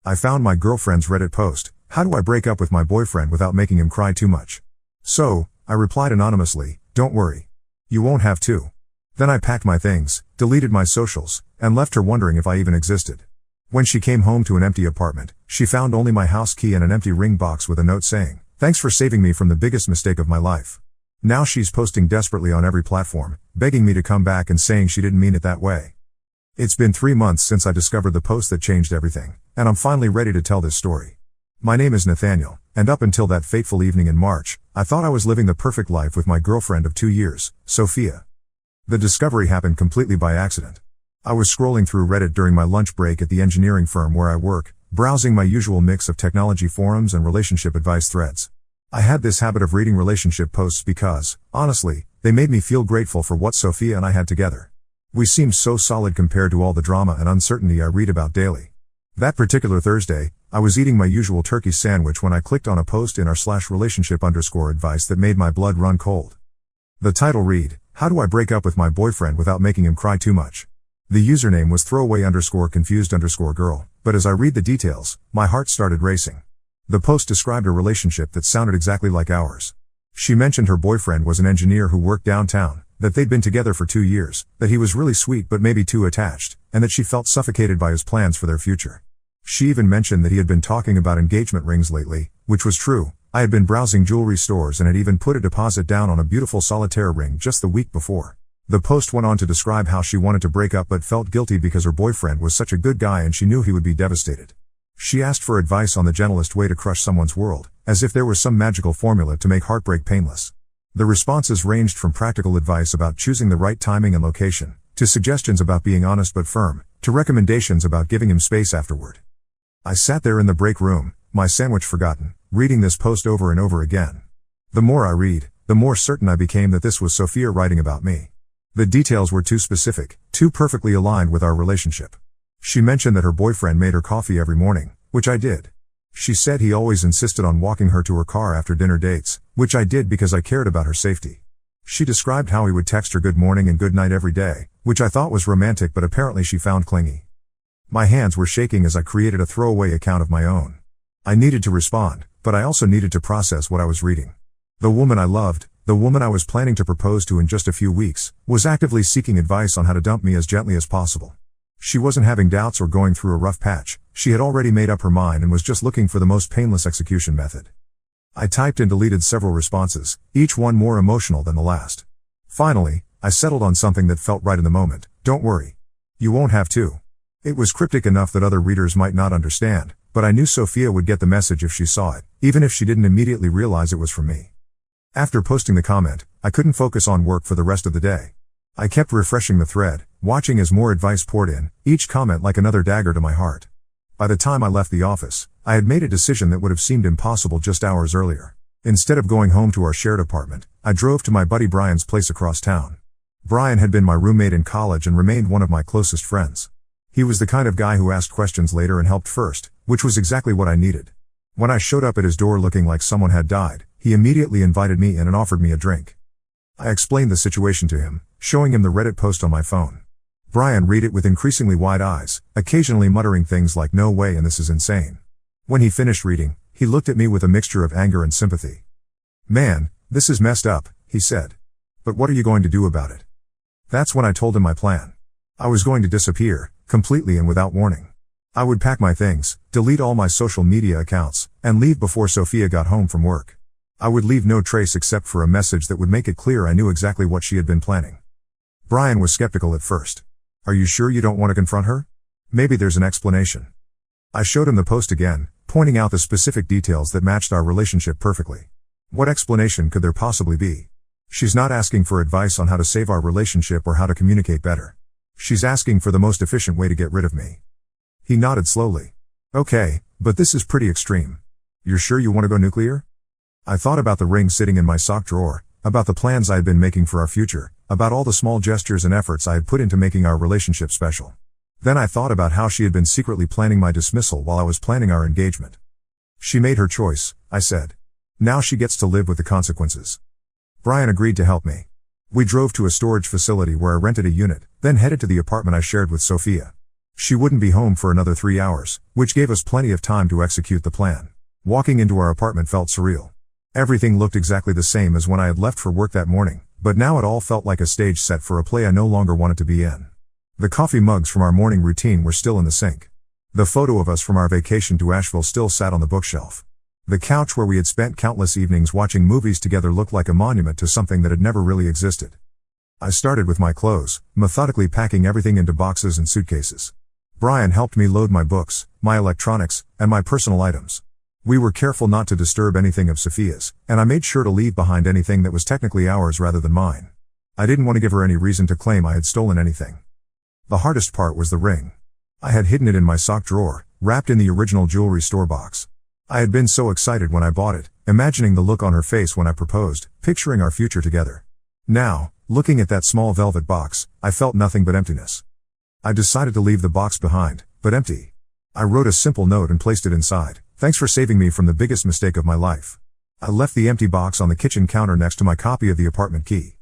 I found my girlfriend's Reddit post, "How do I break up with my boyfriend without making him cry too much?" So, I replied anonymously, "Don't worry. You won't have to." Then I packed my things, deleted my socials, and left her wondering if I even existed. When she came home to an empty apartment, she found only my house key and an empty ring box with a note saying, "Thanks for saving me from the biggest mistake of my life." Now she's posting desperately on every platform, begging me to come back and saying she didn't mean it that way. It's been 3 months since I discovered the post that changed everything, and I'm finally ready to tell this story. My name is Nathaniel, and up until that fateful evening in March, I thought I was living the perfect life with my girlfriend of 2 years, Sophia. The discovery happened completely by accident. I was scrolling through Reddit during my lunch break at the engineering firm where I work, browsing my usual mix of technology forums and relationship advice threads. I had this habit of reading relationship posts because, honestly, they made me feel grateful for what Sophia and I had together. We seemed so solid compared to all the drama and uncertainty I read about daily. That particular Thursday, I was eating my usual turkey sandwich when I clicked on a post in r/relationship_advice that made my blood run cold. The title read, "How do I break up with my boyfriend without making him cry too much?" The username was throwaway_confused_girl, but as I read the details, my heart started racing. The post described a relationship that sounded exactly like ours. She mentioned her boyfriend was an engineer who worked downtown, that they'd been together for 2 years, that he was really sweet but maybe too attached, and that she felt suffocated by his plans for their future. She even mentioned that he had been talking about engagement rings lately, which was true. I had been browsing jewelry stores and had even put a deposit down on a beautiful solitaire ring just the week before. The post went on to describe how she wanted to break up but felt guilty because her boyfriend was such a good guy and she knew he would be devastated. She asked for advice on the gentlest way to crush someone's world, as if there was some magical formula to make heartbreak painless. The responses ranged from practical advice about choosing the right timing and location, to suggestions about being honest but firm, to recommendations about giving him space afterward. I sat there in the break room, my sandwich forgotten, reading this post over and over again. The more I read, the more certain I became that this was Sophia writing about me. The details were too specific, too perfectly aligned with our relationship. She mentioned that her boyfriend made her coffee every morning, which I did. She said he always insisted on walking her to her car after dinner dates, which I did because I cared about her safety. She described how he would text her good morning and good night every day, which I thought was romantic but apparently she found clingy. My hands were shaking as I created a throwaway account of my own. I needed to respond, but I also needed to process what I was reading. The woman I loved, the woman I was planning to propose to in just a few weeks, was actively seeking advice on how to dump me as gently as possible. She wasn't having doubts or going through a rough patch, she had already made up her mind and was just looking for the most painless execution method. I typed and deleted several responses, each one more emotional than the last. Finally, I settled on something that felt right in the moment. "Don't worry. You won't have to." It was cryptic enough that other readers might not understand, but I knew Sophia would get the message if she saw it, even if she didn't immediately realize it was from me. After posting the comment, I couldn't focus on work for the rest of the day. I kept refreshing the thread, watching as more advice poured in, each comment like another dagger to my heart. By the time I left the office, I had made a decision that would have seemed impossible just hours earlier. Instead of going home to our shared apartment, I drove to my buddy Brian's place across town. Brian had been my roommate in college and remained one of my closest friends. He was the kind of guy who asked questions later and helped first, which was exactly what I needed. When I showed up at his door looking like someone had died, he immediately invited me in and offered me a drink. I explained the situation to him, showing him the Reddit post on my phone. Brian read it with increasingly wide eyes, occasionally muttering things like "no way" and "this is insane." When he finished reading, he looked at me with a mixture of anger and sympathy. "Man, this is messed up," he said. "But what are you going to do about it?" That's when I told him my plan. I was going to disappear, completely and without warning. I would pack my things, delete all my social media accounts, and leave before Sophia got home from work. I would leave no trace except for a message that would make it clear I knew exactly what she had been planning. Brian was skeptical at first. "Are you sure you don't want to confront her? Maybe there's an explanation." I showed him the post again, pointing out the specific details that matched our relationship perfectly. What explanation could there possibly be? She's not asking for advice on how to save our relationship or how to communicate better. She's asking for the most efficient way to get rid of me. He nodded slowly. "Okay, but this is pretty extreme. You're sure you want to go nuclear?" I thought about the ring sitting in my sock drawer, about the plans I had been making for our future, about all the small gestures and efforts I had put into making our relationship special. Then I thought about how she had been secretly planning my dismissal while I was planning our engagement. "She made her choice," I said. "Now she gets to live with the consequences." Brian agreed to help me. We drove to a storage facility where I rented a unit, then headed to the apartment I shared with Sophia. She wouldn't be home for another 3 hours, which gave us plenty of time to execute the plan. Walking into our apartment felt surreal. Everything looked exactly the same as when I had left for work that morning, but now it all felt like a stage set for a play I no longer wanted to be in. The coffee mugs from our morning routine were still in the sink. The photo of us from our vacation to Asheville still sat on the bookshelf. The couch where we had spent countless evenings watching movies together looked like a monument to something that had never really existed. I started with my clothes, methodically packing everything into boxes and suitcases. Brian helped me load my books, my electronics, and my personal items. We were careful not to disturb anything of Sophia's, and I made sure to leave behind anything that was technically ours rather than mine. I didn't want to give her any reason to claim I had stolen anything. The hardest part was the ring. I had hidden it in my sock drawer, wrapped in the original jewelry store box. I had been so excited when I bought it, imagining the look on her face when I proposed, picturing our future together. Now, looking at that small velvet box, I felt nothing but emptiness. I decided to leave the box behind, but empty. I wrote a simple note and placed it inside. Thanks for saving me from the biggest mistake of my life. I left the empty box on the kitchen counter next to my copy of the apartment key.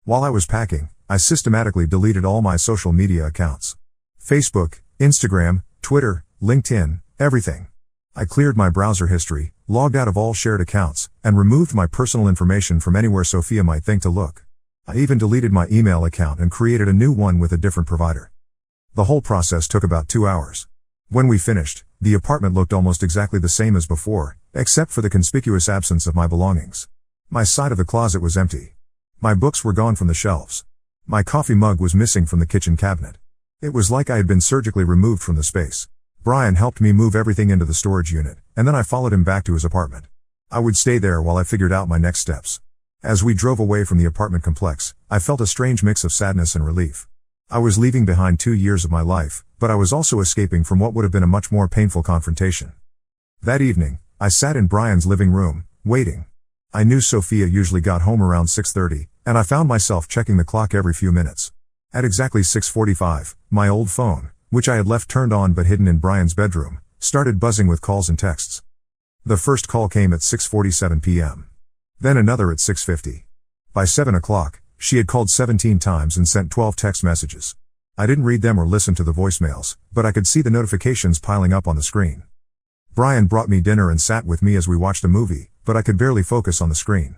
While I was packing, I systematically deleted all my social media accounts. Facebook, Instagram, Twitter, LinkedIn, everything. I cleared my browser history, logged out of all shared accounts, and removed my personal information from anywhere Sophia might think to look. I even deleted my email account and created a new one with a different provider. The whole process took about 2 hours. When we finished, the apartment looked almost exactly the same as before, except for the conspicuous absence of my belongings. My side of the closet was empty. My books were gone from the shelves. My coffee mug was missing from the kitchen cabinet. It was like I had been surgically removed from the space. Brian helped me move everything into the storage unit, and then I followed him back to his apartment. I would stay there while I figured out my next steps. As we drove away from the apartment complex, I felt a strange mix of sadness and relief. I was leaving behind 2 years of my life, but I was also escaping from what would have been a much more painful confrontation. That evening, I sat in Brian's living room, waiting. I knew Sophia usually got home around 6:30, and I found myself checking the clock every few minutes. At exactly 6:45, my old phone, which I had left turned on but hidden in Brian's bedroom, started buzzing with calls and texts. The first call came at 6:47 p.m. Then another at 6:50. By 7 o'clock, she had called 17 times and sent 12 text messages. I didn't read them or listen to the voicemails, but I could see the notifications piling up on the screen. Brian brought me dinner and sat with me as we watched a movie, but I could barely focus on the screen.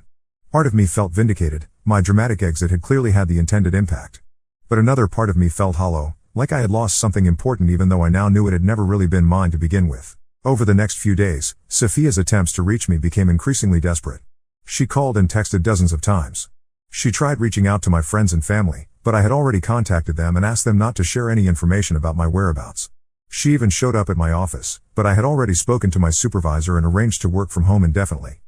Part of me felt vindicated, my dramatic exit had clearly had the intended impact. But another part of me felt hollow, like I had lost something important even though I now knew it had never really been mine to begin with. Over the next few days, Sophia's attempts to reach me became increasingly desperate. She called and texted dozens of times. She tried reaching out to my friends and family, but I had already contacted them and asked them not to share any information about my whereabouts. She even showed up at my office, but I had already spoken to my supervisor and arranged to work from home indefinitely.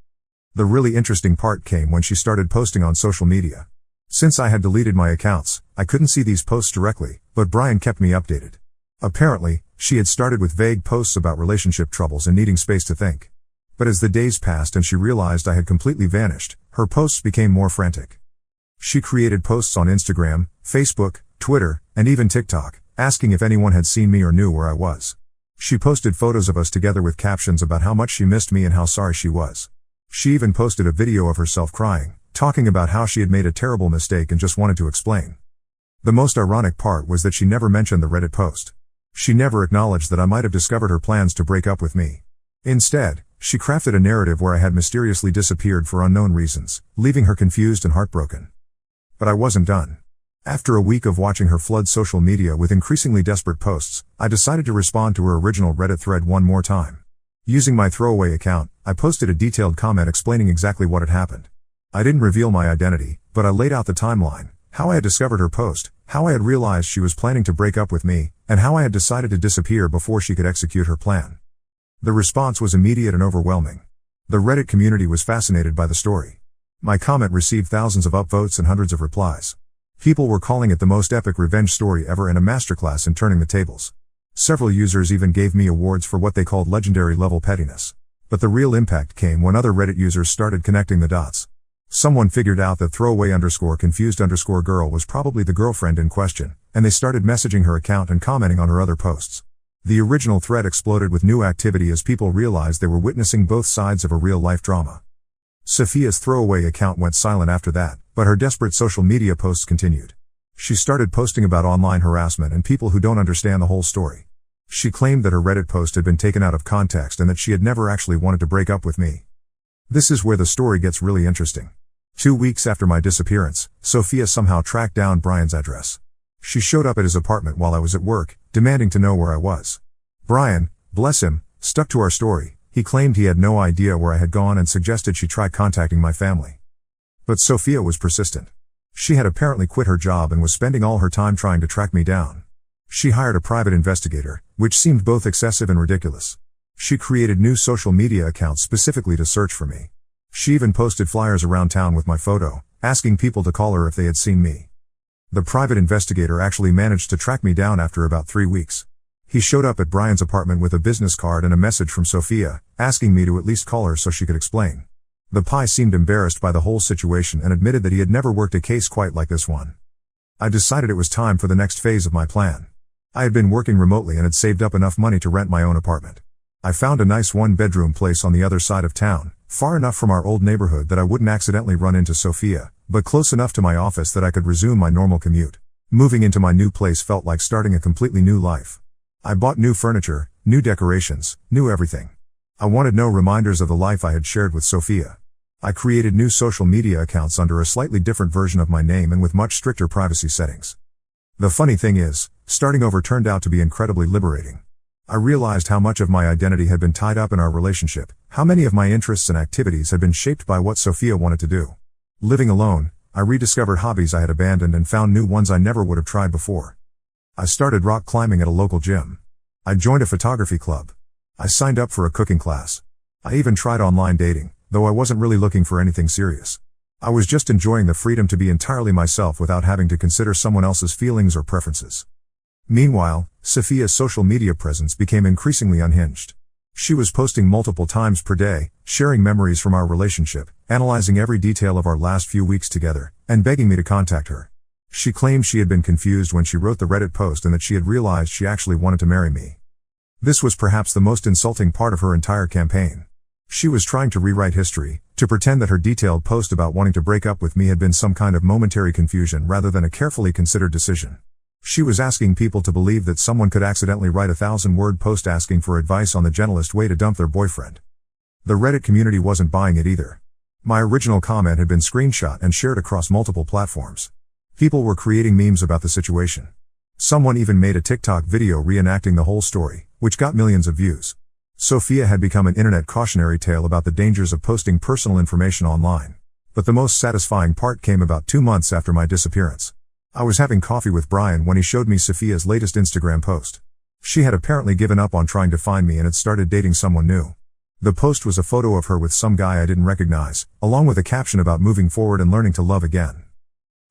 The really interesting part came when she started posting on social media. Since I had deleted my accounts, I couldn't see these posts directly, but Brian kept me updated. Apparently, she had started with vague posts about relationship troubles and needing space to think. But as the days passed and she realized I had completely vanished, her posts became more frantic. She created posts on Instagram, Facebook, Twitter, and even TikTok, asking if anyone had seen me or knew where I was. She posted photos of us together with captions about how much she missed me and how sorry she was. She even posted a video of herself crying, talking about how she had made a terrible mistake and just wanted to explain. The most ironic part was that she never mentioned the Reddit post. She never acknowledged that I might have discovered her plans to break up with me. Instead, she crafted a narrative where I had mysteriously disappeared for unknown reasons, leaving her confused and heartbroken. But I wasn't done. After a week of watching her flood social media with increasingly desperate posts, I decided to respond to her original Reddit thread one more time. Using my throwaway account, I posted a detailed comment explaining exactly what had happened. I didn't reveal my identity, but I laid out the timeline, how I had discovered her post, how I had realized she was planning to break up with me, and how I had decided to disappear before she could execute her plan. The response was immediate and overwhelming. The Reddit community was fascinated by the story. My comment received thousands of upvotes and hundreds of replies. People were calling it the most epic revenge story ever and a masterclass in turning the tables. Several users even gave me awards for what they called legendary level pettiness. But the real impact came when other Reddit users started connecting the dots. Someone figured out that throwaway_confused_girl was probably the girlfriend in question, and they started messaging her account and commenting on her other posts. The original thread exploded with new activity as people realized they were witnessing both sides of a real-life drama. Sophia's throwaway account went silent after that, but her desperate social media posts continued. She started posting about online harassment and people who don't understand the whole story. She claimed that her Reddit post had been taken out of context and that she had never actually wanted to break up with me. This is where the story gets really interesting. 2 weeks after my disappearance, Sophia somehow tracked down Brian's address. She showed up at his apartment while I was at work, demanding to know where I was. Brian, bless him, stuck to our story. He claimed he had no idea where I had gone and suggested she try contacting my family. But Sophia was persistent. She had apparently quit her job and was spending all her time trying to track me down. She hired a private investigator, which seemed both excessive and ridiculous. She created new social media accounts specifically to search for me. She even posted flyers around town with my photo, asking people to call her if they had seen me. The private investigator actually managed to track me down after about 3 weeks. He showed up at Brian's apartment with a business card and a message from Sophia, asking me to at least call her so she could explain. The Pi seemed embarrassed by the whole situation and admitted that he had never worked a case quite like this one. I decided it was time for the next phase of my plan. I had been working remotely and had saved up enough money to rent my own apartment. I found a nice one-bedroom place on the other side of town, far enough from our old neighborhood that I wouldn't accidentally run into Sophia, but close enough to my office that I could resume my normal commute. Moving into my new place felt like starting a completely new life. I bought new furniture, new decorations, new everything. I wanted no reminders of the life I had shared with Sophia. I created new social media accounts under a slightly different version of my name and with much stricter privacy settings. The funny thing is, starting over turned out to be incredibly liberating. I realized how much of my identity had been tied up in our relationship, how many of my interests and activities had been shaped by what Sophia wanted to do. Living alone, I rediscovered hobbies I had abandoned and found new ones I never would have tried before. I started rock climbing at a local gym. I joined a photography club. I signed up for a cooking class. I even tried online dating, though I wasn't really looking for anything serious. I was just enjoying the freedom to be entirely myself without having to consider someone else's feelings or preferences. Meanwhile, Sophia's social media presence became increasingly unhinged. She was posting multiple times per day, sharing memories from our relationship, analyzing every detail of our last few weeks together, and begging me to contact her. She claimed she had been confused when she wrote the Reddit post and that she had realized she actually wanted to marry me. This was perhaps the most insulting part of her entire campaign. She was trying to rewrite history, to pretend that her detailed post about wanting to break up with me had been some kind of momentary confusion rather than a carefully considered decision. She was asking people to believe that someone could accidentally write a 1,000-word post asking for advice on the gentlest way to dump their boyfriend. The Reddit community wasn't buying it either. My original comment had been screenshot and shared across multiple platforms. People were creating memes about the situation. Someone even made a TikTok video reenacting the whole story, which got millions of views. Sophia had become an internet cautionary tale about the dangers of posting personal information online. But the most satisfying part came about 2 months after my disappearance. I was having coffee with Brian when he showed me Sophia's latest Instagram post. She had apparently given up on trying to find me and had started dating someone new. The post was a photo of her with some guy I didn't recognize, along with a caption about moving forward and learning to love again.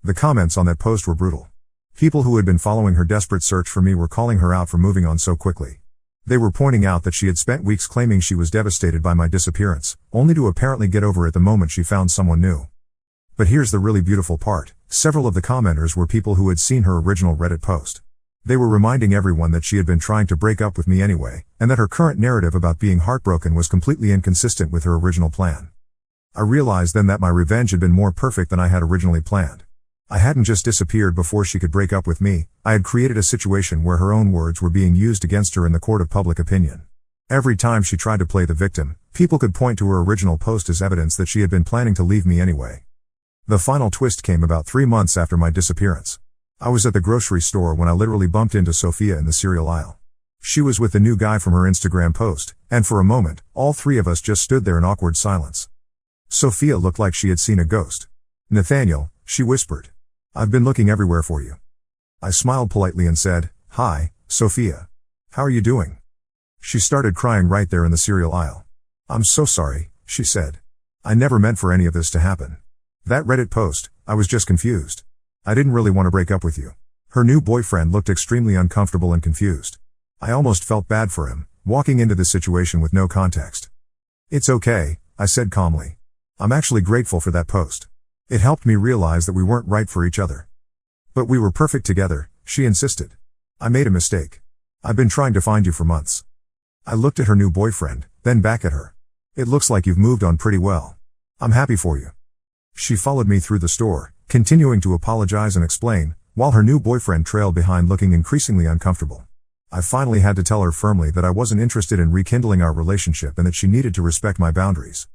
The comments on that post were brutal. People who had been following her desperate search for me were calling her out for moving on so quickly. They were pointing out that she had spent weeks claiming she was devastated by my disappearance, only to apparently get over it the moment she found someone new. But here's the really beautiful part. Several of the commenters were people who had seen her original Reddit post. They were reminding everyone that she had been trying to break up with me anyway, and that her current narrative about being heartbroken was completely inconsistent with her original plan. I realized then that my revenge had been more perfect than I had originally planned. I hadn't just disappeared before she could break up with me, I had created a situation where her own words were being used against her in the court of public opinion. Every time she tried to play the victim, people could point to her original post as evidence that she had been planning to leave me anyway. The final twist came about 3 months after my disappearance. I was at the grocery store when I literally bumped into Sophia in the cereal aisle. She was with the new guy from her Instagram post, and for a moment, all three of us just stood there in awkward silence. Sophia looked like she had seen a ghost. "Nathaniel," she whispered. "I've been looking everywhere for you." I smiled politely and said, "Hi, Sophia. How are you doing?" She started crying right there in the cereal aisle. "I'm so sorry," she said. "I never meant for any of this to happen. That Reddit post, I was just confused. I didn't really want to break up with you." Her new boyfriend looked extremely uncomfortable and confused. I almost felt bad for him, walking into this situation with no context. "It's okay," I said calmly. "I'm actually grateful for that post. It helped me realize that we weren't right for each other." "But we were perfect together," she insisted. "I made a mistake. I've been trying to find you for months." I looked at her new boyfriend, then back at her. "It looks like you've moved on pretty well. I'm happy for you." She followed me through the store, continuing to apologize and explain, while her new boyfriend trailed behind looking increasingly uncomfortable. I finally had to tell her firmly that I wasn't interested in rekindling our relationship and that she needed to respect my boundaries.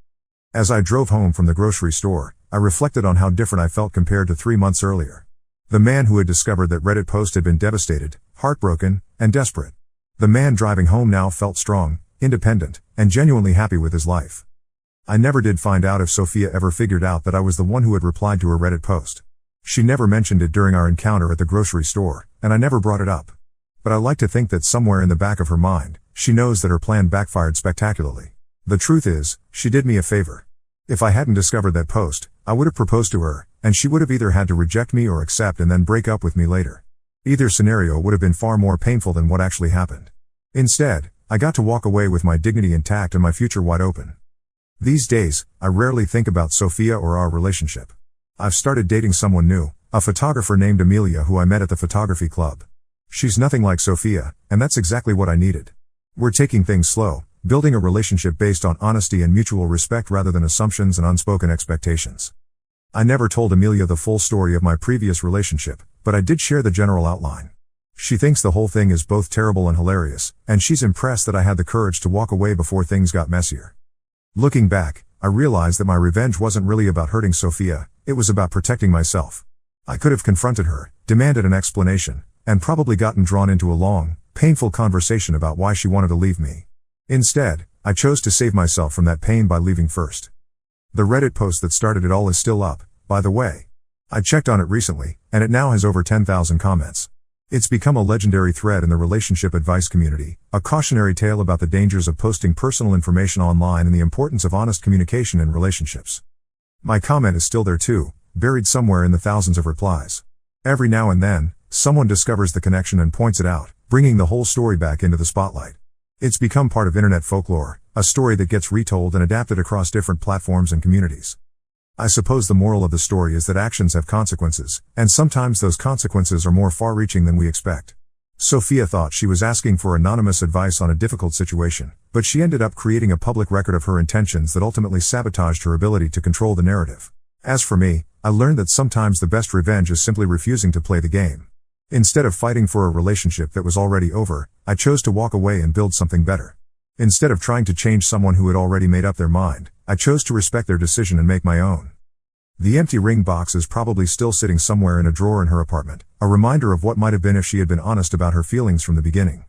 As I drove home from the grocery store, I reflected on how different I felt compared to 3 months earlier. The man who had discovered that Reddit post had been devastated, heartbroken, and desperate. The man driving home now felt strong, independent, and genuinely happy with his life. I never did find out if Sophia ever figured out that I was the one who had replied to her Reddit post. She never mentioned it during our encounter at the grocery store, and I never brought it up. But I like to think that somewhere in the back of her mind, she knows that her plan backfired spectacularly. The truth is, she did me a favor. If I hadn't discovered that post, I would have proposed to her, and she would have either had to reject me or accept and then break up with me later. Either scenario would have been far more painful than what actually happened. Instead, I got to walk away with my dignity intact and my future wide open. These days, I rarely think about Sophia or our relationship. I've started dating someone new, a photographer named Amelia who I met at the photography club. She's nothing like Sophia, and that's exactly what I needed. We're taking things slow, building a relationship based on honesty and mutual respect rather than assumptions and unspoken expectations. I never told Amelia the full story of my previous relationship, but I did share the general outline. She thinks the whole thing is both terrible and hilarious, and she's impressed that I had the courage to walk away before things got messier. Looking back, I realized that my revenge wasn't really about hurting Sophia, it was about protecting myself. I could have confronted her, demanded an explanation, and probably gotten drawn into a long, painful conversation about why she wanted to leave me. Instead, I chose to save myself from that pain by leaving first. The Reddit post that started it all is still up, by the way. I checked on it recently, and it now has over 10,000 comments. It's become a legendary thread in the relationship advice community, a cautionary tale about the dangers of posting personal information online and the importance of honest communication in relationships. My comment is still there too, buried somewhere in the thousands of replies. Every now and then, someone discovers the connection and points it out, bringing the whole story back into the spotlight. It's become part of internet folklore, a story that gets retold and adapted across different platforms and communities. I suppose the moral of the story is that actions have consequences, and sometimes those consequences are more far-reaching than we expect. Sophia thought she was asking for anonymous advice on a difficult situation, but she ended up creating a public record of her intentions that ultimately sabotaged her ability to control the narrative. As for me, I learned that sometimes the best revenge is simply refusing to play the game. Instead of fighting for a relationship that was already over, I chose to walk away and build something better. Instead of trying to change someone who had already made up their mind, I chose to respect their decision and make my own. The empty ring box is probably still sitting somewhere in a drawer in her apartment, a reminder of what might have been if she had been honest about her feelings from the beginning.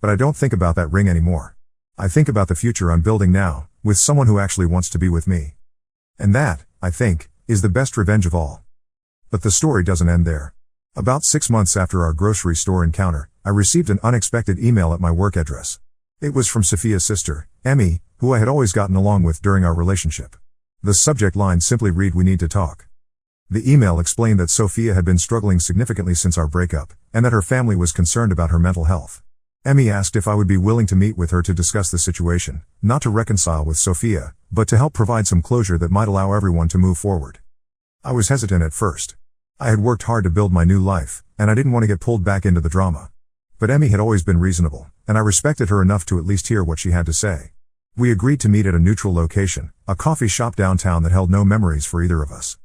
But I don't think about that ring anymore. I think about the future I'm building now, with someone who actually wants to be with me. And that, I think, is the best revenge of all. But the story doesn't end there. About 6 months after our grocery store encounter, I received an unexpected email at my work address. It was from Sophia's sister, Emmy, who I had always gotten along with during our relationship. The subject line simply read, "We need to talk." The email explained that Sophia had been struggling significantly since our breakup, and that her family was concerned about her mental health. Emmy asked if I would be willing to meet with her to discuss the situation, not to reconcile with Sophia, but to help provide some closure that might allow everyone to move forward. I was hesitant at first. I had worked hard to build my new life, and I didn't want to get pulled back into the drama. But Emmy had always been reasonable, and I respected her enough to at least hear what she had to say. We agreed to meet at a neutral location, a coffee shop downtown that held no memories for either of us.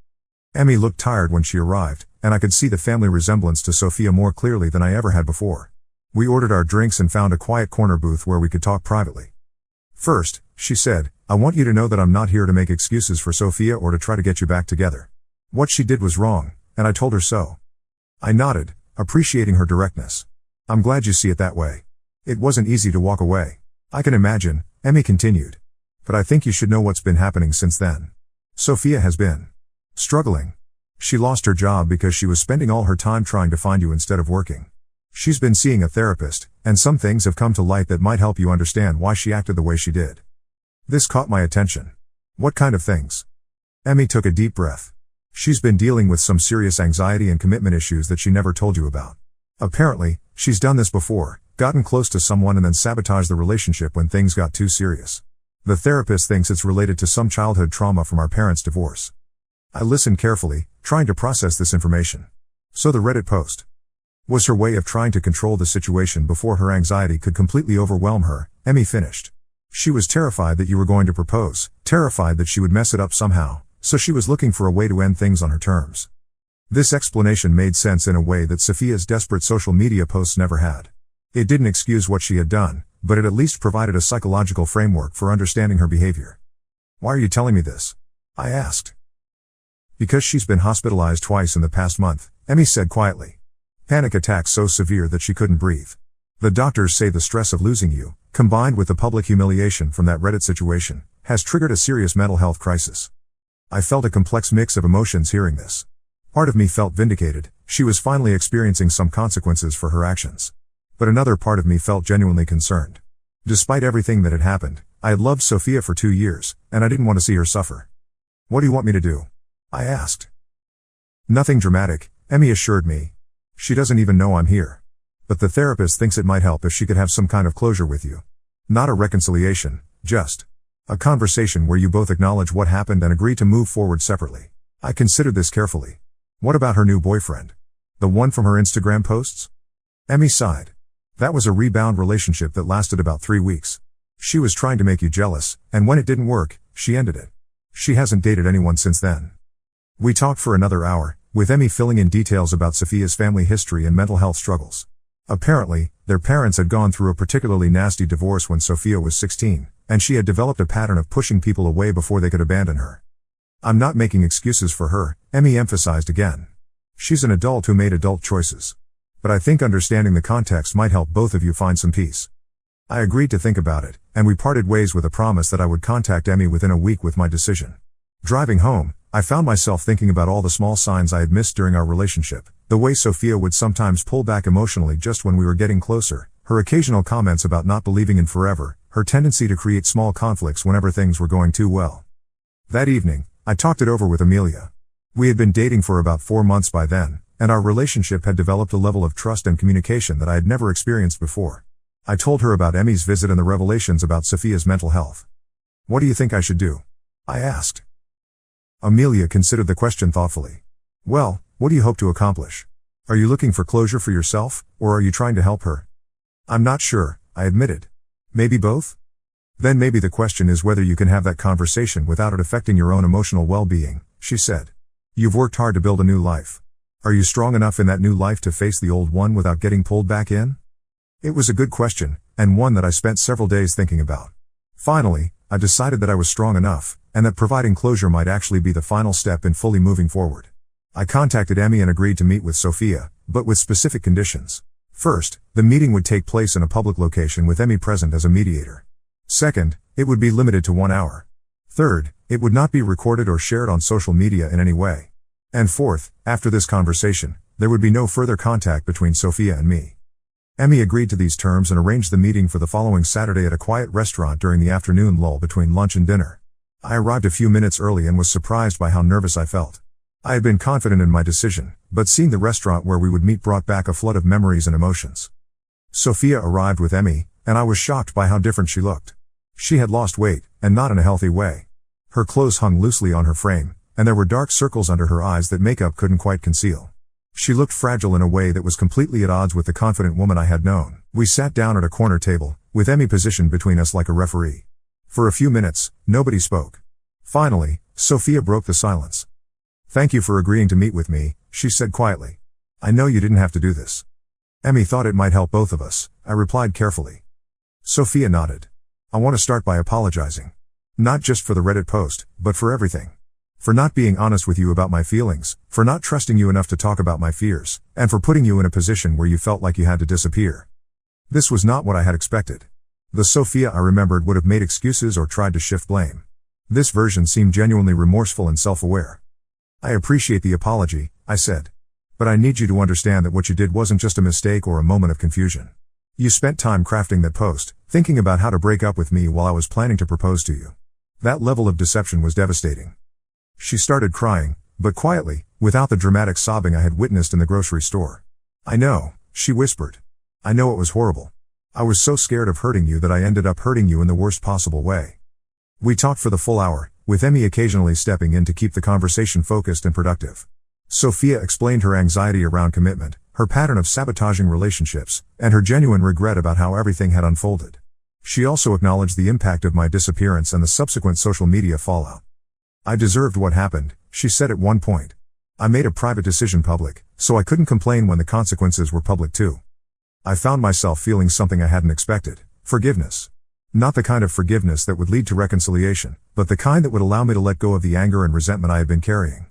Emmy looked tired when she arrived, and I could see the family resemblance to Sophia more clearly than I ever had before. We ordered our drinks and found a quiet corner booth where we could talk privately. "First," she said, "I want you to know that I'm not here to make excuses for Sophia or to try to get you back together. What she did was wrong, and I told her so." I nodded, appreciating her directness. "I'm glad you see it that way. It wasn't easy to walk away. I can imagine," Emmy continued. "But I think you should know what's been happening since then. Sophia has been struggling. She lost her job because she was spending all her time trying to find you instead of working. She's been seeing a therapist, and some things have come to light that might help you understand why she acted the way she did." This caught my attention. "What kind of things?" Emmy took a deep breath. "She's been dealing with some serious anxiety and commitment issues that she never told you about. Apparently, she's done this before, gotten close to someone and then sabotaged the relationship when things got too serious. The therapist thinks it's related to some childhood trauma from our parents' divorce." I listened carefully, trying to process this information. "So the Reddit post was her way of trying to control the situation before her anxiety could completely overwhelm her," Emmy finished. "She was terrified that you were going to propose, terrified that she would mess it up somehow, so she was looking for a way to end things on her terms." This explanation made sense in a way that Sophia's desperate social media posts never had. It didn't excuse what she had done, but it at least provided a psychological framework for understanding her behavior. "Why are you telling me this?" I asked. "Because she's been hospitalized twice in the past month," Emmy said quietly. "Panic attacks so severe that she couldn't breathe. The doctors say the stress of losing you, combined with the public humiliation from that Reddit situation, has triggered a serious mental health crisis." I felt a complex mix of emotions hearing this. Part of me felt vindicated, she was finally experiencing some consequences for her actions. But another part of me felt genuinely concerned. Despite everything that had happened, I had loved Sophia for 2 years, and I didn't want to see her suffer. "What do you want me to do?" I asked. "Nothing dramatic," Emmy assured me. "She doesn't even know I'm here. But the therapist thinks it might help if she could have some kind of closure with you. Not a reconciliation, just a conversation where you both acknowledge what happened and agree to move forward separately." I considered this carefully. "What about her new boyfriend? The one from her Instagram posts?" Emmy sighed. "That was a rebound relationship that lasted about 3 weeks. She was trying to make you jealous, and when it didn't work, she ended it. She hasn't dated anyone since then." We talked for another hour, with Emmy filling in details about Sophia's family history and mental health struggles. Apparently, their parents had gone through a particularly nasty divorce when Sophia was 16, and she had developed a pattern of pushing people away before they could abandon her. "I'm not making excuses for her," Emmy emphasized again. "She's an adult who made adult choices. But I think understanding the context might help both of you find some peace." I agreed to think about it, and we parted ways with a promise that I would contact Emmy within a week with my decision. Driving home, I found myself thinking about all the small signs I had missed during our relationship, the way Sophia would sometimes pull back emotionally just when we were getting closer, her occasional comments about not believing in forever, her tendency to create small conflicts whenever things were going too well. That evening, I talked it over with Amelia. We had been dating for about 4 months by then, and our relationship had developed a level of trust and communication that I had never experienced before. I told her about Emmy's visit and the revelations about Sophia's mental health. "What do you think I should do?" I asked. Amelia considered the question thoughtfully. "Well, what do you hope to accomplish? Are you looking for closure for yourself, or are you trying to help her?" "I'm not sure," I admitted. "Maybe both?" "Then maybe the question is whether you can have that conversation without it affecting your own emotional well-being," she said. "You've worked hard to build a new life. Are you strong enough in that new life to face the old one without getting pulled back in?" It was a good question, and one that I spent several days thinking about. Finally, I decided that I was strong enough, and that providing closure might actually be the final step in fully moving forward. I contacted Emmy and agreed to meet with Sophia, but with specific conditions. First, the meeting would take place in a public location with Emmy present as a mediator. Second, it would be limited to 1 hour. Third, it would not be recorded or shared on social media in any way. And fourth, after this conversation, there would be no further contact between Sophia and me. Emmy agreed to these terms and arranged the meeting for the following Saturday at a quiet restaurant during the afternoon lull between lunch and dinner. I arrived a few minutes early and was surprised by how nervous I felt. I had been confident in my decision, but seeing the restaurant where we would meet brought back a flood of memories and emotions. Sophia arrived with Emmy, and I was shocked by how different she looked. She had lost weight, and not in a healthy way. Her clothes hung loosely on her frame, and there were dark circles under her eyes that makeup couldn't quite conceal. She looked fragile in a way that was completely at odds with the confident woman I had known. We sat down at a corner table, with Emmy positioned between us like a referee. For a few minutes, nobody spoke. Finally, Sophia broke the silence. "Thank you for agreeing to meet with me," she said quietly. "I know you didn't have to do this." Emmy thought it might help both of us, I replied carefully. Sophia nodded. "I want to start by apologizing. Not just for the Reddit post, but for everything. For not being honest with you about my feelings, for not trusting you enough to talk about my fears, and for putting you in a position where you felt like you had to disappear." This was not what I had expected. The Sophia I remembered would have made excuses or tried to shift blame. This version seemed genuinely remorseful and self-aware. "I appreciate the apology," I said. "But I need you to understand that what you did wasn't just a mistake or a moment of confusion. You spent time crafting that post, thinking about how to break up with me while I was planning to propose to you. That level of deception was devastating." She started crying, but quietly, without the dramatic sobbing I had witnessed in the grocery store. "I know," she whispered. "I know it was horrible. I was so scared of hurting you that I ended up hurting you in the worst possible way." We talked for the full hour, with Emmy occasionally stepping in to keep the conversation focused and productive. Sophia explained her anxiety around commitment, her pattern of sabotaging relationships, and her genuine regret about how everything had unfolded. She also acknowledged the impact of my disappearance and the subsequent social media fallout. "I deserved what happened," she said at one point. I made a private decision public, so I couldn't complain when the consequences were public too. I found myself feeling something I hadn't expected: forgiveness. Not the kind of forgiveness that would lead to reconciliation, but the kind that would allow me to let go of the anger and resentment I had been carrying.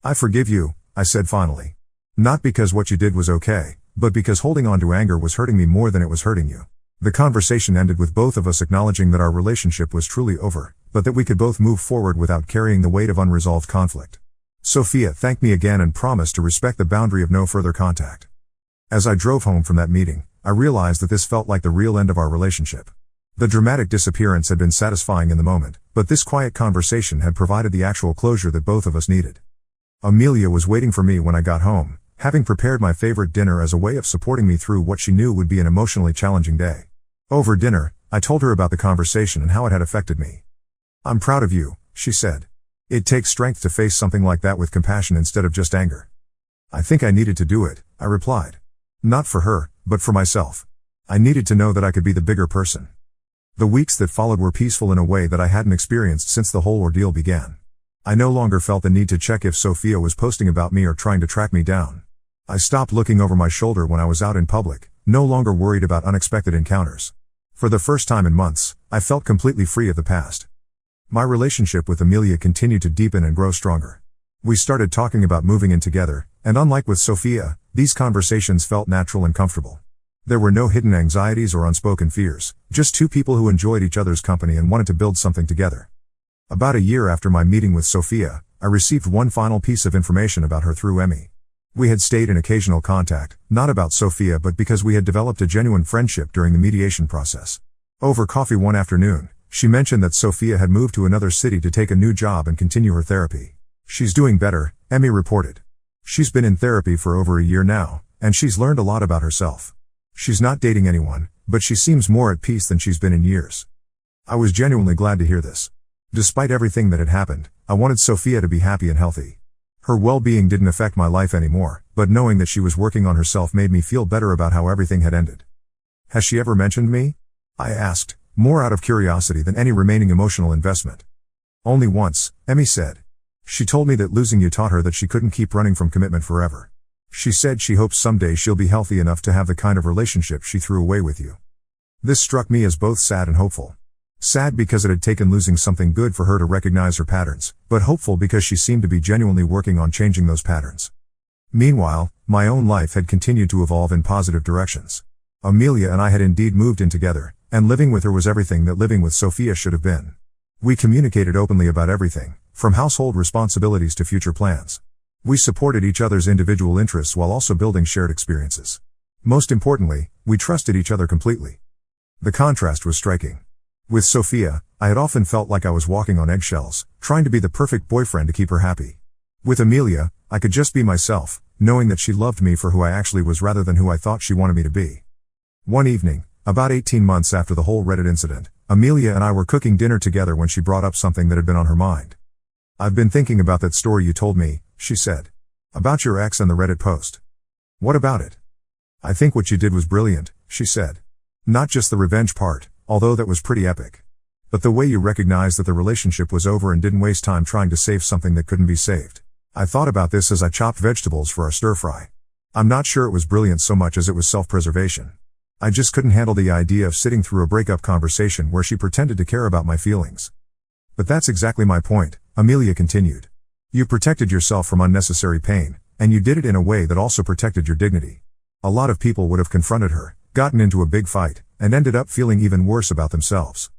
I forgive you, I said finally. Not because what you did was okay, but because holding on to anger was hurting me more than it was hurting you. The conversation ended with both of us acknowledging that our relationship was truly over, but that we could both move forward without carrying the weight of unresolved conflict. Sophia thanked me again and promised to respect the boundary of no further contact. As I drove home from that meeting, I realized that this felt like the real end of our relationship. The dramatic disappearance had been satisfying in the moment, but this quiet conversation had provided the actual closure that both of us needed. Amelia was waiting for me when I got home, having prepared my favorite dinner as a way of supporting me through what she knew would be an emotionally challenging day. Over dinner, I told her about the conversation and how it had affected me. "I'm proud of you," she said. "It takes strength to face something like that with compassion instead of just anger." "I think I needed to do it," I replied. Not for her, but for myself. I needed to know that I could be the bigger person. The weeks that followed were peaceful in a way that I hadn't experienced since the whole ordeal began. I no longer felt the need to check if Sophia was posting about me or trying to track me down. I stopped looking over my shoulder when I was out in public, no longer worried about unexpected encounters. For the first time in months, I felt completely free of the past. My relationship with Amelia continued to deepen and grow stronger. We started talking about moving in together, and unlike with Sophia, these conversations felt natural and comfortable. There were no hidden anxieties or unspoken fears, just two people who enjoyed each other's company and wanted to build something together. About a year after my meeting with Sophia, I received one final piece of information about her through Emmy. We had stayed in occasional contact, not about Sophia but because we had developed a genuine friendship during the mediation process. Over coffee one afternoon, she mentioned that Sophia had moved to another city to take a new job and continue her therapy. "She's doing better," Emmy reported. "She's been in therapy for over a year now, and she's learned a lot about herself. She's not dating anyone, but she seems more at peace than she's been in years." I was genuinely glad to hear this. Despite everything that had happened, I wanted Sophia to be happy and healthy. Her well-being didn't affect my life anymore, but knowing that she was working on herself made me feel better about how everything had ended. "Has she ever mentioned me?" I asked, more out of curiosity than any remaining emotional investment. "Only once," Emmy said. "She told me that losing you taught her that she couldn't keep running from commitment forever. She said she hopes someday she'll be healthy enough to have the kind of relationship she threw away with you." This struck me as both sad and hopeful. Sad because it had taken losing something good for her to recognize her patterns, but hopeful because she seemed to be genuinely working on changing those patterns. Meanwhile, my own life had continued to evolve in positive directions. Amelia and I had indeed moved in together, and living with her was everything that living with Sophia should have been. We communicated openly about everything, from household responsibilities to future plans. We supported each other's individual interests while also building shared experiences. Most importantly, we trusted each other completely. The contrast was striking. With Sophia, I had often felt like I was walking on eggshells, trying to be the perfect boyfriend to keep her happy. With Amelia, I could just be myself, knowing that she loved me for who I actually was rather than who I thought she wanted me to be. One evening, about 18 months after the whole Reddit incident, Amelia and I were cooking dinner together when she brought up something that had been on her mind. "I've been thinking about that story you told me," she said. "About your ex and the Reddit post. What about it?" "I think what you did was brilliant," she said. "Not just the revenge part, although that was pretty epic. But the way you recognized that the relationship was over and didn't waste time trying to save something that couldn't be saved. I thought about this as I chopped vegetables for our stir-fry. I'm not sure it was brilliant so much as it was self-preservation. I just couldn't handle the idea of sitting through a breakup conversation where she pretended to care about my feelings." "But that's exactly my point," Amelia continued. "You protected yourself from unnecessary pain, and you did it in a way that also protected your dignity. A lot of people would have confronted her, gotten into a big fight, and ended up feeling even worse about themselves.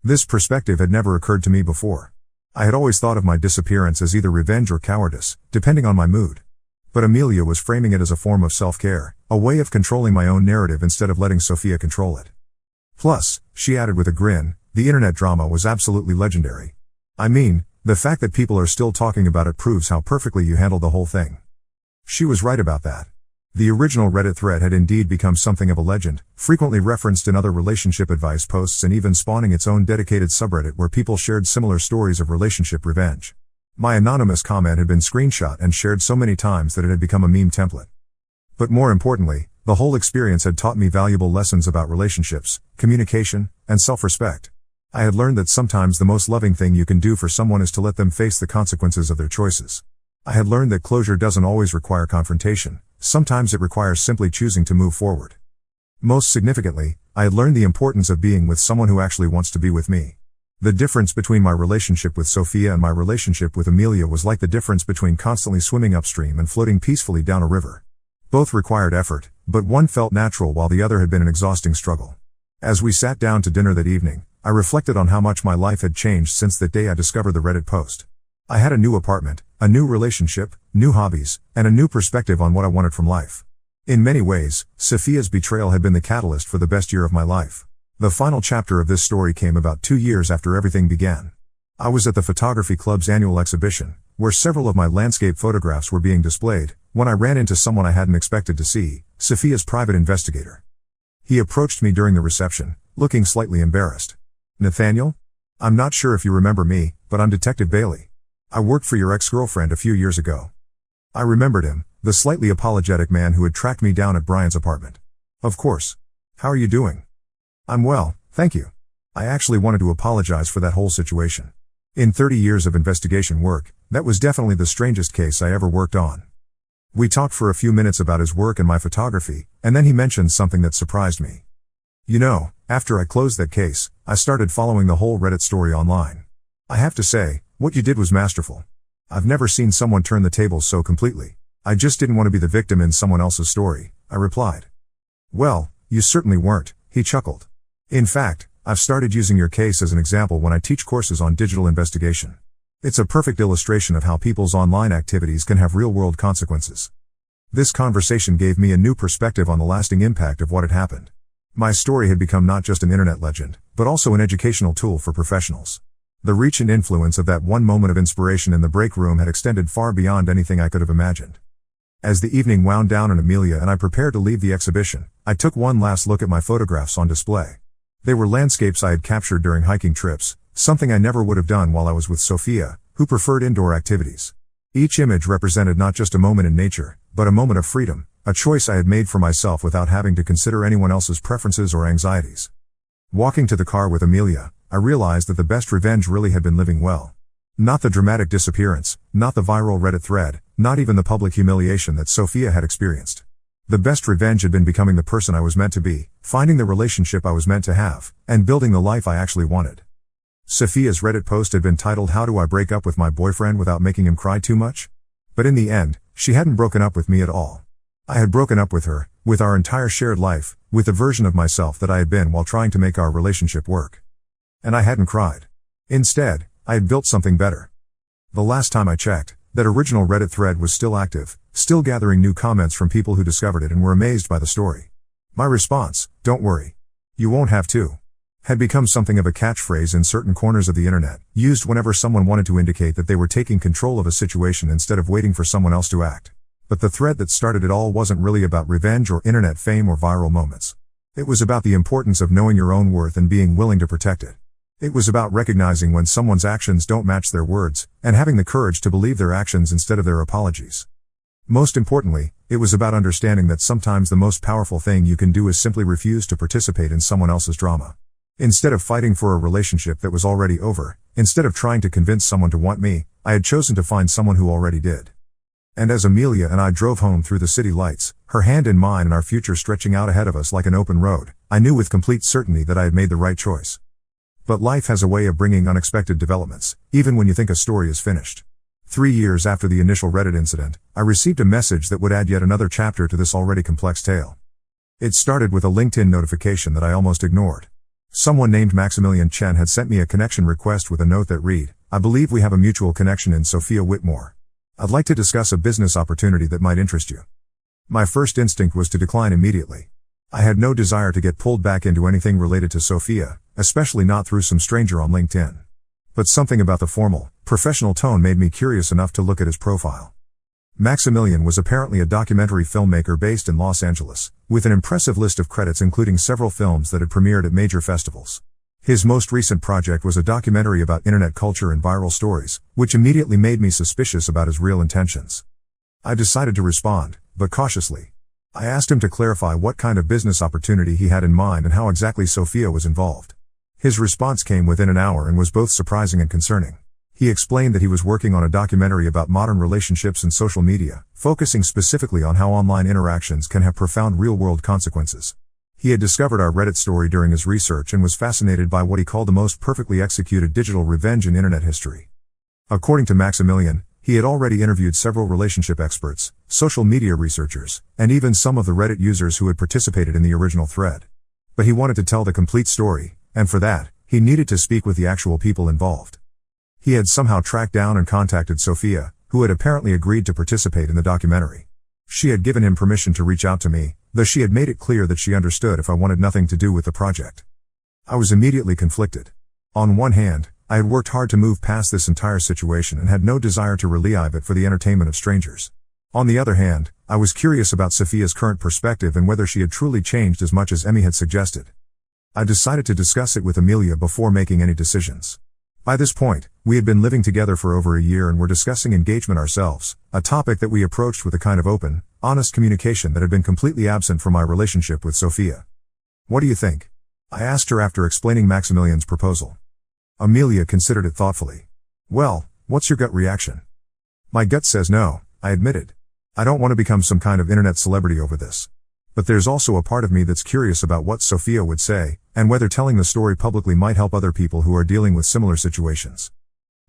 This perspective had never occurred to me before. I had always thought of my disappearance as either revenge or cowardice, depending on my mood. But Amelia was framing it as a form of self-care, a way of controlling my own narrative instead of letting Sophia control it. Plus, she added with a grin, the internet drama was absolutely legendary. I mean, the fact that people are still talking about it proves how perfectly you handled the whole thing." She was right about that. The original Reddit thread had indeed become something of a legend, frequently referenced in other relationship advice posts and even spawning its own dedicated subreddit where people shared similar stories of relationship revenge. My anonymous comment had been screenshot and shared so many times that it had become a meme template. But more importantly, the whole experience had taught me valuable lessons about relationships, communication, and self-respect. I had learned that sometimes the most loving thing you can do for someone is to let them face the consequences of their choices. I had learned that closure doesn't always require confrontation, sometimes it requires simply choosing to move forward. Most significantly, I had learned the importance of being with someone who actually wants to be with me. The difference between my relationship with Sophia and my relationship with Amelia was like the difference between constantly swimming upstream and floating peacefully down a river. Both required effort, but one felt natural while the other had been an exhausting struggle. As we sat down to dinner that evening, I reflected on how much my life had changed since that day I discovered the Reddit post. I had a new apartment, a new relationship, new hobbies, and a new perspective on what I wanted from life. In many ways, Sophia's betrayal had been the catalyst for the best year of my life. The final chapter of this story came about 2 years after everything began. I was at the photography club's annual exhibition, where several of my landscape photographs were being displayed, when I ran into someone I hadn't expected to see, Sophia's private investigator. He approached me during the reception, looking slightly embarrassed. "Nathaniel? I'm not sure if you remember me, but I'm Detective Bailey. I worked for your ex-girlfriend a few years ago." I remembered him, the slightly apologetic man who had tracked me down at Brian's apartment. "Of course. How are you doing?" "I'm well, thank you. I actually wanted to apologize for that whole situation. In 30 years of investigation work, that was definitely the strangest case I ever worked on." We talked for a few minutes about his work and my photography, and then he mentioned something that surprised me. "You know, after I closed that case, I started following the whole Reddit story online. I have to say, what you did was masterful. I've never seen someone turn the tables so completely. I just didn't want to be the victim in someone else's story," I replied. "Well, you certainly weren't," he chuckled. "In fact, I've started using your case as an example when I teach courses on digital investigation. It's a perfect illustration of how people's online activities can have real-world consequences." This conversation gave me a new perspective on the lasting impact of what had happened. My story had become not just an internet legend, but also an educational tool for professionals. The reach and influence of that one moment of inspiration in the break room had extended far beyond anything I could have imagined. As the evening wound down and Amelia and I prepared to leave the exhibition, I took one last look at my photographs on display. They were landscapes I had captured during hiking trips, something I never would have done while I was with Sophia, who preferred indoor activities. Each image represented not just a moment in nature, but a moment of freedom, a choice I had made for myself without having to consider anyone else's preferences or anxieties. Walking to the car with Amelia, I realized that the best revenge really had been living well. Not the dramatic disappearance, not the viral Reddit thread, not even the public humiliation that Sophia had experienced. The best revenge had been becoming the person I was meant to be, finding the relationship I was meant to have, and building the life I actually wanted. Sophia's Reddit post had been titled "How Do I Break Up with My Boyfriend Without Making Him Cry Too Much?" But in the end, she hadn't broken up with me at all. I had broken up with her, with our entire shared life, with the version of myself that I had been while trying to make our relationship work. And I hadn't cried. Instead, I had built something better. The last time I checked, that original Reddit thread was still active, still gathering new comments from people who discovered it and were amazed by the story. My response, "Don't worry. You won't have to," had become something of a catchphrase in certain corners of the internet, used whenever someone wanted to indicate that they were taking control of a situation instead of waiting for someone else to act. But the thread that started it all wasn't really about revenge or internet fame or viral moments. It was about the importance of knowing your own worth and being willing to protect it. It was about recognizing when someone's actions don't match their words, and having the courage to believe their actions instead of their apologies. Most importantly, it was about understanding that sometimes the most powerful thing you can do is simply refuse to participate in someone else's drama. Instead of fighting for a relationship that was already over, instead of trying to convince someone to want me, I had chosen to find someone who already did. And as Amelia and I drove home through the city lights, her hand in mine and our future stretching out ahead of us like an open road, I knew with complete certainty that I had made the right choice. But life has a way of bringing unexpected developments, even when you think a story is finished. 3 years after the initial Reddit incident, I received a message that would add yet another chapter to this already complex tale. It started with a LinkedIn notification that I almost ignored. Someone named Maximilian Chen had sent me a connection request with a note that read, "I believe we have a mutual connection in Sophia Whitmore. I'd like to discuss a business opportunity that might interest you." My first instinct was to decline immediately. I had no desire to get pulled back into anything related to Sophia, especially not through some stranger on LinkedIn. But something about the formal, professional tone made me curious enough to look at his profile. Maximilian was apparently a documentary filmmaker based in Los Angeles, with an impressive list of credits including several films that had premiered at major festivals. His most recent project was a documentary about internet culture and viral stories, which immediately made me suspicious about his real intentions. I decided to respond, but cautiously. I asked him to clarify what kind of business opportunity he had in mind and how exactly Sophia was involved. His response came within an hour and was both surprising and concerning. He explained that he was working on a documentary about modern relationships and social media, focusing specifically on how online interactions can have profound real-world consequences. He had discovered our Reddit story during his research and was fascinated by what he called the most perfectly executed digital revenge in internet history. According to Maximilian, he had already interviewed several relationship experts, social media researchers, and even some of the Reddit users who had participated in the original thread. But he wanted to tell the complete story, and for that, he needed to speak with the actual people involved. He had somehow tracked down and contacted Sophia, who had apparently agreed to participate in the documentary. She had given him permission to reach out to me, though she had made it clear that she understood if I wanted nothing to do with the project. I was immediately conflicted. On one hand, I had worked hard to move past this entire situation and had no desire to relive it for the entertainment of strangers. On the other hand, I was curious about Sophia's current perspective and whether she had truly changed as much as Emmy had suggested. I decided to discuss it with Amelia before making any decisions. By this point, we had been living together for over a year and were discussing engagement ourselves, a topic that we approached with a kind of open, honest communication that had been completely absent from my relationship with Sophia. "What do you think?" I asked her after explaining Maximilian's proposal. Amelia considered it thoughtfully. "Well, what's your gut reaction?" "My gut says no," I admitted. "I don't want to become some kind of internet celebrity over this. But there's also a part of me that's curious about what Sophia would say, and whether telling the story publicly might help other people who are dealing with similar situations."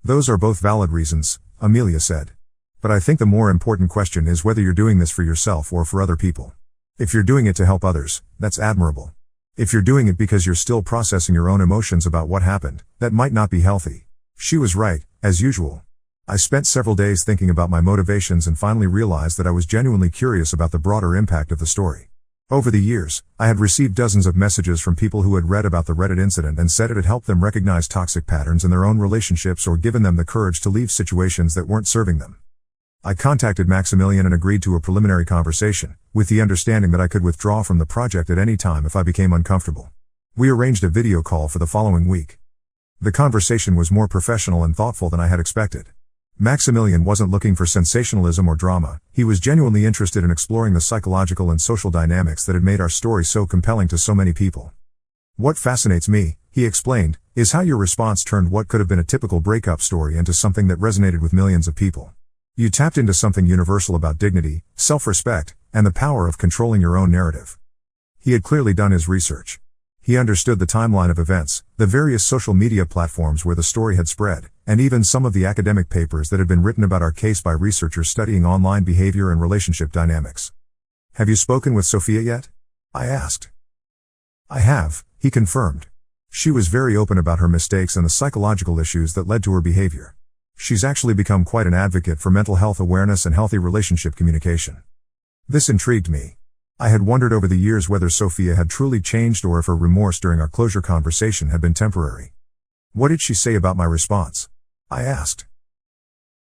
"Those are both valid reasons," Amelia said. "But I think the more important question is whether you're doing this for yourself or for other people. If you're doing it to help others, that's admirable. If you're doing it because you're still processing your own emotions about what happened, that might not be healthy." She was right, as usual. I spent several days thinking about my motivations and finally realized that I was genuinely curious about the broader impact of the story. Over the years, I had received dozens of messages from people who had read about the Reddit incident and said it had helped them recognize toxic patterns in their own relationships or given them the courage to leave situations that weren't serving them. I contacted Maximilian and agreed to a preliminary conversation, with the understanding that I could withdraw from the project at any time if I became uncomfortable. We arranged a video call for the following week. The conversation was more professional and thoughtful than I had expected. Maximilian wasn't looking for sensationalism or drama, he was genuinely interested in exploring the psychological and social dynamics that had made our story so compelling to so many people. "What fascinates me," he explained, "is how your response turned what could have been a typical breakup story into something that resonated with millions of people. You tapped into something universal about dignity, self-respect, and the power of controlling your own narrative." He had clearly done his research. He understood the timeline of events, the various social media platforms where the story had spread, and even some of the academic papers that had been written about our case by researchers studying online behavior and relationship dynamics. "Have you spoken with Sophia yet?" I asked. "I have," he confirmed. "She was very open about her mistakes and the psychological issues that led to her behavior. She's actually become quite an advocate for mental health awareness and healthy relationship communication." This intrigued me. I had wondered over the years whether Sophia had truly changed or if her remorse during our closure conversation had been temporary. "What did she say about my response?" I asked.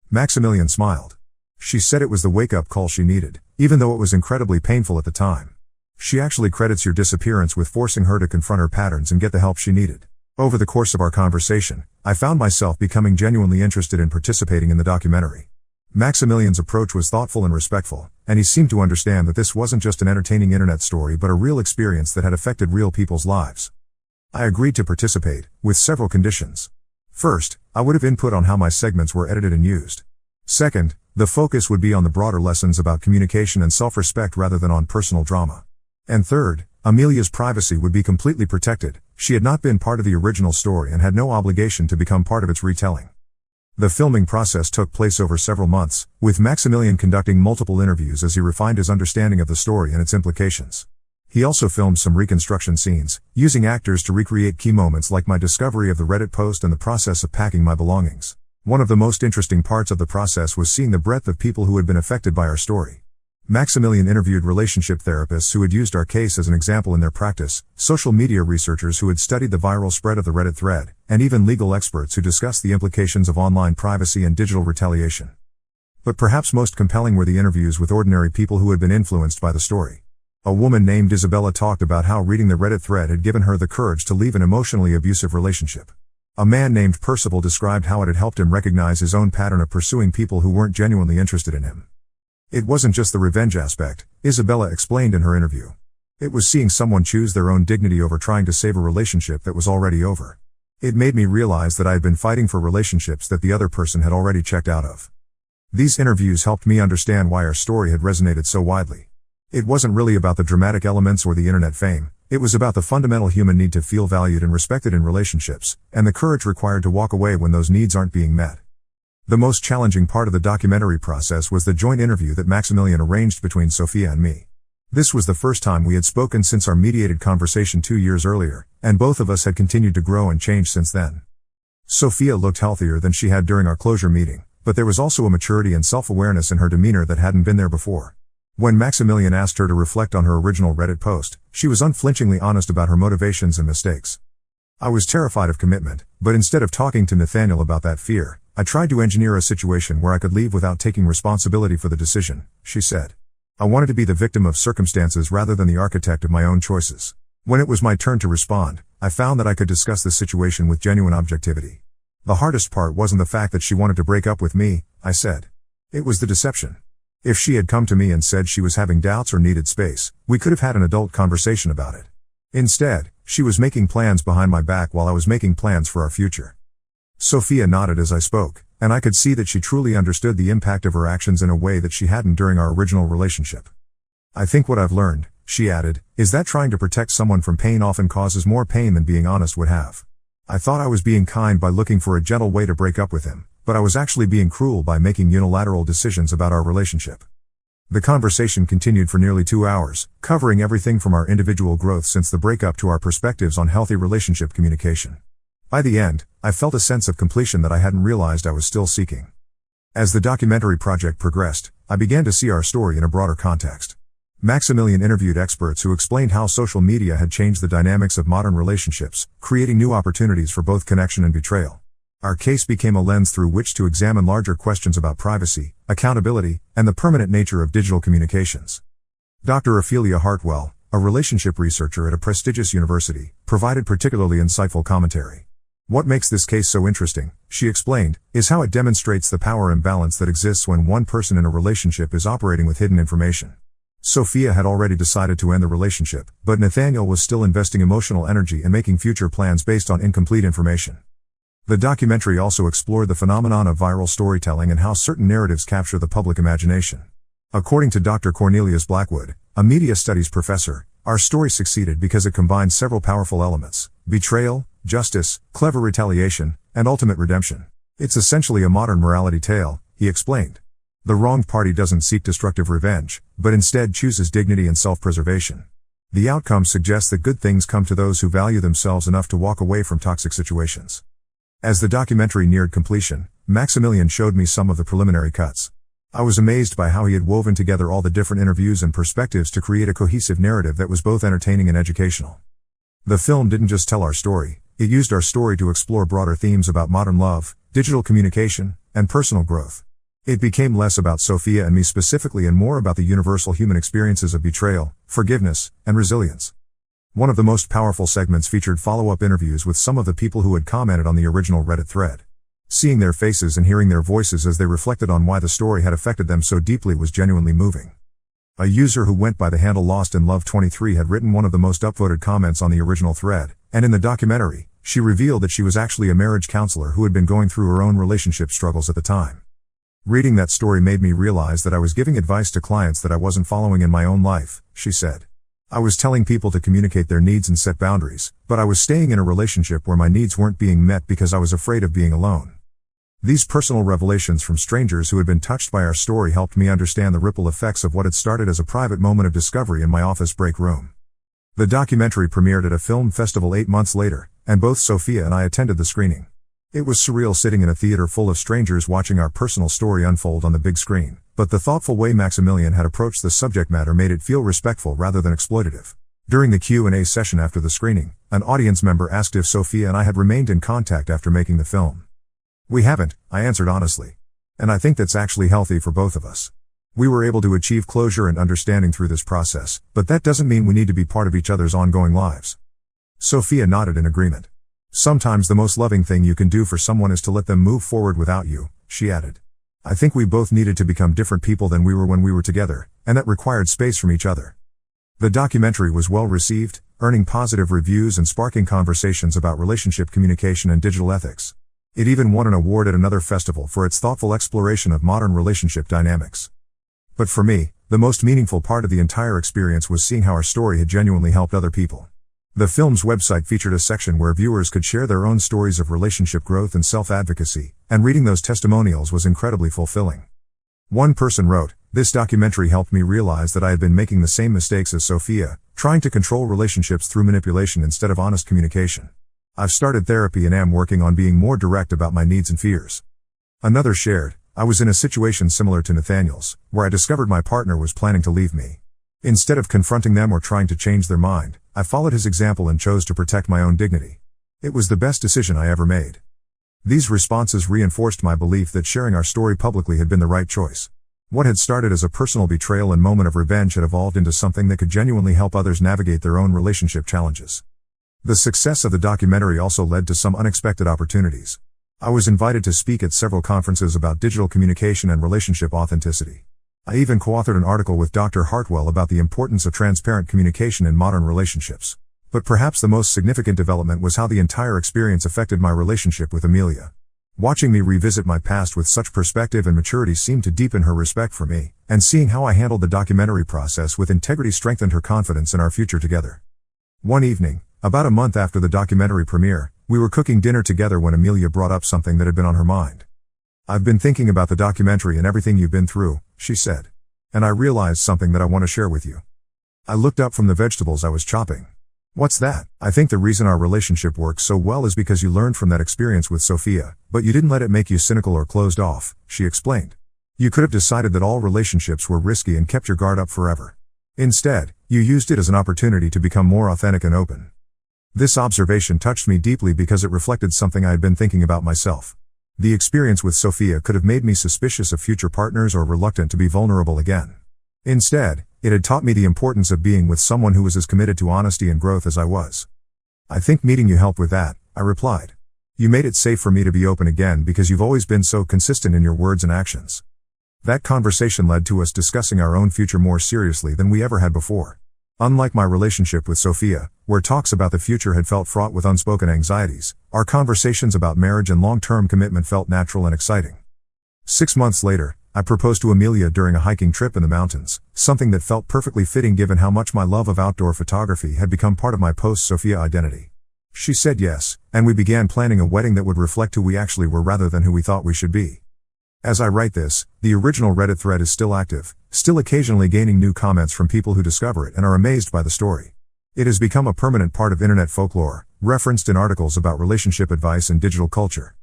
Maximilian smiled. "She said it was the wake-up call she needed, even though it was incredibly painful at the time. She actually credits your disappearance with forcing her to confront her patterns and get the help she needed." Over the course of our conversation, I found myself becoming genuinely interested in participating in the documentary. Maximilian's approach was thoughtful and respectful, and he seemed to understand that this wasn't just an entertaining internet story but a real experience that had affected real people's lives. I agreed to participate, with several conditions. First, I would have input on how my segments were edited and used. Second, the focus would be on the broader lessons about communication and self-respect rather than on personal drama. And third, Amelia's privacy would be completely protected. She had not been part of the original story and had no obligation to become part of its retelling. The filming process took place over several months, with Maximilian conducting multiple interviews as he refined his understanding of the story and its implications. He also filmed some reconstruction scenes, using actors to recreate key moments like my discovery of the Reddit post and the process of packing my belongings. One of the most interesting parts of the process was seeing the breadth of people who had been affected by our story. Maximilian interviewed relationship therapists who had used our case as an example in their practice, social media researchers who had studied the viral spread of the Reddit thread, and even legal experts who discussed the implications of online privacy and digital retaliation. But perhaps most compelling were the interviews with ordinary people who had been influenced by the story. A woman named Isabella talked about how reading the Reddit thread had given her the courage to leave an emotionally abusive relationship. A man named Percival described how it had helped him recognize his own pattern of pursuing people who weren't genuinely interested in him. It wasn't just the revenge aspect, Isabella explained in her interview. It was seeing someone choose their own dignity over trying to save a relationship that was already over. It made me realize that I had been fighting for relationships that the other person had already checked out of. These interviews helped me understand why our story had resonated so widely. It wasn't really about the dramatic elements or the internet fame, it was about the fundamental human need to feel valued and respected in relationships, and the courage required to walk away when those needs aren't being met. The most challenging part of the documentary process was the joint interview that Maximilian arranged between Sophia and me. This was the first time we had spoken since our mediated conversation 2 years earlier, and both of us had continued to grow and change since then. Sophia looked healthier than she had during our closure meeting, but there was also a maturity and self-awareness in her demeanor that hadn't been there before. When Maximilian asked her to reflect on her original Reddit post, she was unflinchingly honest about her motivations and mistakes. I was terrified of commitment, but instead of talking to Nathaniel about that fear, I tried to engineer a situation where I could leave without taking responsibility for the decision, she said. I wanted to be the victim of circumstances rather than the architect of my own choices. When it was my turn to respond, I found that I could discuss the situation with genuine objectivity. The hardest part wasn't the fact that she wanted to break up with me, I said. It was the deception. If she had come to me and said she was having doubts or needed space, we could have had an adult conversation about it. Instead, she was making plans behind my back while I was making plans for our future. Sophia nodded as I spoke, and I could see that she truly understood the impact of her actions in a way that she hadn't during our original relationship. I think what I've learned, she added, is that trying to protect someone from pain often causes more pain than being honest would have. I thought I was being kind by looking for a gentle way to break up with him, but I was actually being cruel by making unilateral decisions about our relationship. The conversation continued for nearly 2 hours, covering everything from our individual growth since the breakup to our perspectives on healthy relationship communication. By the end, I felt a sense of completion that I hadn't realized I was still seeking. As the documentary project progressed, I began to see our story in a broader context. Maximilian interviewed experts who explained how social media had changed the dynamics of modern relationships, creating new opportunities for both connection and betrayal. Our case became a lens through which to examine larger questions about privacy, accountability, and the permanent nature of digital communications. Dr. Ophelia Hartwell, a relationship researcher at a prestigious university, provided particularly insightful commentary. What makes this case so interesting, she explained, is how it demonstrates the power imbalance that exists when one person in a relationship is operating with hidden information. Sophia had already decided to end the relationship, but Nathaniel was still investing emotional energy and making future plans based on incomplete information. The documentary also explored the phenomenon of viral storytelling and how certain narratives capture the public imagination. According to Dr. Cornelius Blackwood, a media studies professor, our story succeeded because it combined several powerful elements: betrayal, justice, clever retaliation, and ultimate redemption. It's essentially a modern morality tale, he explained. The wronged party doesn't seek destructive revenge, but instead chooses dignity and self-preservation. The outcome suggests that good things come to those who value themselves enough to walk away from toxic situations. As the documentary neared completion, Maximilian showed me some of the preliminary cuts. I was amazed by how he had woven together all the different interviews and perspectives to create a cohesive narrative that was both entertaining and educational. The film didn't just tell our story, it used our story to explore broader themes about modern love, digital communication, and personal growth. It became less about Sophia and me specifically and more about the universal human experiences of betrayal, forgiveness, and resilience. One of the most powerful segments featured follow-up interviews with some of the people who had commented on the original Reddit thread. Seeing their faces and hearing their voices as they reflected on why the story had affected them so deeply was genuinely moving. A user who went by the handle Lost in Love 23 had written one of the most upvoted comments on the original thread, and in the documentary, she revealed that she was actually a marriage counselor who had been going through her own relationship struggles at the time. Reading that story made me realize that I was giving advice to clients that I wasn't following in my own life, she said. I was telling people to communicate their needs and set boundaries, but I was staying in a relationship where my needs weren't being met because I was afraid of being alone. These personal revelations from strangers who had been touched by our story helped me understand the ripple effects of what had started as a private moment of discovery in my office break room. The documentary premiered at a film festival 8 months later, and both Sophia and I attended the screening. It was surreal sitting in a theater full of strangers watching our personal story unfold on the big screen, but the thoughtful way Maximilian had approached the subject matter made it feel respectful rather than exploitative. During the Q&A session after the screening, an audience member asked if Sophia and I had remained in contact after making the film. We haven't, I answered honestly. And I think that's actually healthy for both of us. We were able to achieve closure and understanding through this process, but that doesn't mean we need to be part of each other's ongoing lives. Sophia nodded in agreement. Sometimes the most loving thing you can do for someone is to let them move forward without you, she added. I think we both needed to become different people than we were when we were together, and that required space from each other. The documentary was well received, earning positive reviews and sparking conversations about relationship communication and digital ethics. It even won an award at another festival for its thoughtful exploration of modern relationship dynamics. But for me, the most meaningful part of the entire experience was seeing how our story had genuinely helped other people. The film's website featured a section where viewers could share their own stories of relationship growth and self-advocacy, and reading those testimonials was incredibly fulfilling. One person wrote, "This documentary helped me realize that I had been making the same mistakes as Sophia, trying to control relationships through manipulation instead of honest communication. I've started therapy and am working on being more direct about my needs and fears." Another shared, "I was in a situation similar to Nathaniel's, where I discovered my partner was planning to leave me. Instead of confronting them or trying to change their mind, I followed his example and chose to protect my own dignity. It was the best decision I ever made." These responses reinforced my belief that sharing our story publicly had been the right choice. What had started as a personal betrayal and moment of revenge had evolved into something that could genuinely help others navigate their own relationship challenges. The success of the documentary also led to some unexpected opportunities. I was invited to speak at several conferences about digital communication and relationship authenticity. I even co-authored an article with Dr. Hartwell about the importance of transparent communication in modern relationships. But perhaps the most significant development was how the entire experience affected my relationship with Amelia. Watching me revisit my past with such perspective and maturity seemed to deepen her respect for me, and seeing how I handled the documentary process with integrity strengthened her confidence in our future together. One evening, about a month after the documentary premiere, we were cooking dinner together when Amelia brought up something that had been on her mind. "I've been thinking about the documentary and everything you've been through," she said. "And I realized something that I want to share with you." I looked up from the vegetables I was chopping. "What's that?" "I think the reason our relationship works so well is because you learned from that experience with Sophia, but you didn't let it make you cynical or closed off," she explained. "You could have decided that all relationships were risky and kept your guard up forever. Instead, you used it as an opportunity to become more authentic and open." This observation touched me deeply because it reflected something I had been thinking about myself. The experience with Sophia could have made me suspicious of future partners or reluctant to be vulnerable again. Instead, it had taught me the importance of being with someone who was as committed to honesty and growth as I was. "I think meeting you helped with that," I replied. "You made it safe for me to be open again because you've always been so consistent in your words and actions." That conversation led to us discussing our own future more seriously than we ever had before. Unlike my relationship with Sophia, where talks about the future had felt fraught with unspoken anxieties, our conversations about marriage and long-term commitment felt natural and exciting. 6 months later, I proposed to Amelia during a hiking trip in the mountains, something that felt perfectly fitting given how much my love of outdoor photography had become part of my post-Sophia identity. She said yes, and we began planning a wedding that would reflect who we actually were rather than who we thought we should be. As I write this, the original Reddit thread is still active, still occasionally gaining new comments from people who discover it and are amazed by the story. It has become a permanent part of internet folklore, referenced in articles about relationship advice and digital culture.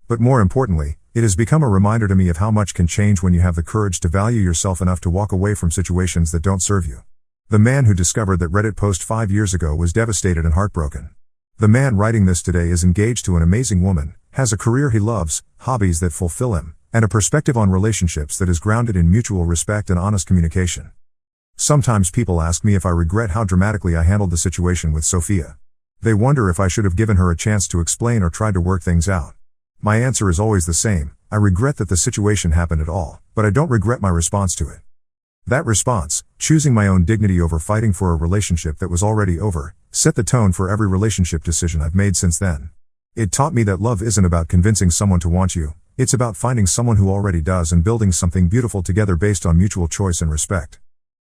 But more importantly, it has become a reminder to me of how much can change when you have the courage to value yourself enough to walk away from situations that don't serve you. The man who discovered that Reddit post 5 years ago was devastated and heartbroken. The man writing this today is engaged to an amazing woman, has a career he loves, hobbies that fulfill him, and a perspective on relationships that is grounded in mutual respect and honest communication. Sometimes people ask me if I regret how dramatically I handled the situation with Sophia. They wonder if I should have given her a chance to explain or tried to work things out. My answer is always the same: I regret that the situation happened at all, but I don't regret my response to it. That response, choosing my own dignity over fighting for a relationship that was already over, set the tone for every relationship decision I've made since then. It taught me that love isn't about convincing someone to want you, it's about finding someone who already does and building something beautiful together based on mutual choice and respect.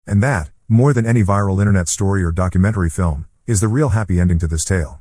And that, more than any viral internet story or documentary film, is the real happy ending to this tale.